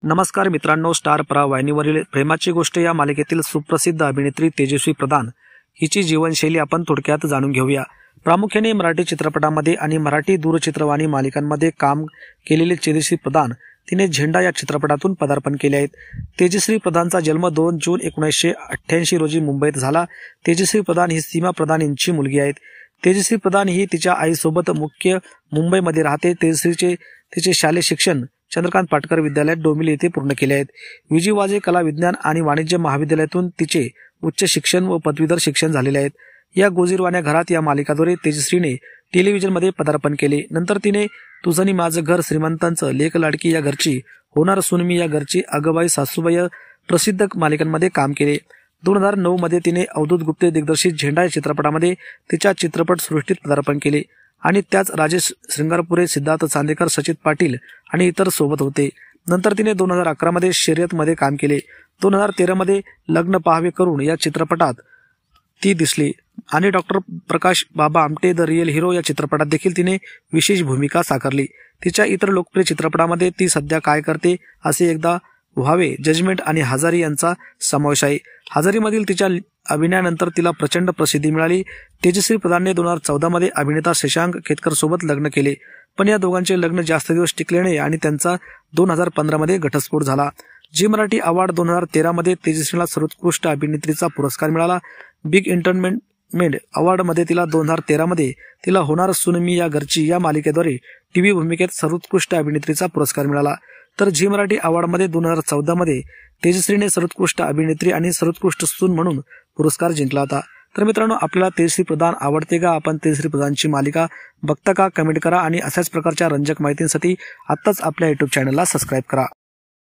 नमस्कार मित्रांनो, स्टार प्रवाह वाहिनीवरील प्रेमाची गोष्ट या मालिकेतील सुप्रसिद्ध अभिनेत्री तेजस्वी प्रधान हिची जीवनशैली आपण थोडक्यात जाणून घेऊया। प्रामुख्याने मराठी चित्रपटांमध्ये आणि मराठी दूरचित्रवाणी मालिकांमध्ये काम केलेले तेजस्वी प्रधान तिने झेंडा या चित्रपटातून पदार्पण केले आहे। तेजस्वी प्रधानचा जन्म 2 जून 1988 रोजी मुंबईत झाला। तेजस्वी प्रधान ही सीमा प्रधान यांची मुलगी आहे। तेजस्वी प्रधान ही तिच्या आईसोबत मुंबईमध्ये राहते। तिचे शालेय शिक्षण चंद्रकांत पाटकर विद्यालयात डोंबिवली येथे पूर्ण केले आहेत। विजी वाजे कला विज्ञान आणि वाणिज्य महाविद्यालयातून तिचे उच्च शिक्षण व पदवीधर शिक्षण झालेले आहेत। या गोजीरवाण्या घरात या मालिकाद्वारे तेजस्वीने टेलिव्हिजनमध्ये पदार्पण केले। नंतर तिने तुझं माझं घर, श्रीमंतांचं, लेक लाडकी या घरची, होणार सून मी या घरची, अगबाई सासूबाई प्रसिद्ध मालिकांमध्ये काम केले। 2009 मध्ये तिने अवधूत गुप्ते दिग्दर्शित झेंडा या चित्रपटामध्ये तिच्या चित्रपट सृष्टीत पदार्पण केले आणि त्याच राजेश श्रृंगारपुरे, सिद्धार्थ चांदेकर, सचित पाटील आणि इतर सोबत होते। नंतर तिने 2011 मध्ये शर्यतमध्ये काम केले। 2013 मध्ये लग्न पाहावे करून या चित्रपटात ती दिसली आणि doctor Prakash Baba Amte the real hero या चित्रपटात देखील तिने विशेष भूमिका साकारली। तिच्या इतर लोकप्रिय चित्रपटामध्ये ती सध्या काय करते, असे एकदा व्हावे, जजमेंट आणि हजारी यांचा समावेश आहे। हजारीमधील तिच्या अभिनयानंतर तिला प्रचंड प्रसिद्धी मिळाली। तेजस्वी प्रधानने 2014 मध्ये अभिनेता शशांक केतकर सोबत लग्न केले, पण या दोघांचे लग्न जास्त दिवस टिकले नाही आणि त्यांचा 2015 मध्ये घटस्फोट झाला। झी मराठी अवॉर्ड 2013 मध्ये तेजस्वीला सर्वोत्कृष्ट अभिनेत्रीचा पुरस्कार मिळाला। बिग एंटरटेनमेंट अवॉर्ड मध्ये तिला 2013 मध्ये तिला होणार सून मी या घरची या मालिकेद्वारे टीव्ही भूमिकेत सर्वोत्कृष्ट अभिनेत्रीचा पुरस्कार मिळाला। तर झी मराठी अवॉर्ड मध्ये 2014 मध्ये तेजस्वीने सर्वोत्कृष्ट अभिनेत्री आणि सर्वोत्कृष्ट सून म्हणून पुरस्कार जिंकला होता। तर मित्रांनो, आपल्याला तेजस्वी प्रधान आवडते का? आपण तेजस्वी प्रधानची मालिका बघता का? कमेंट करा आणि अशाच प्रकारच्या रंजक माहितींसाठी आत्ताच आपल्या YouTube चॅनलला सबस्क्राईब करा।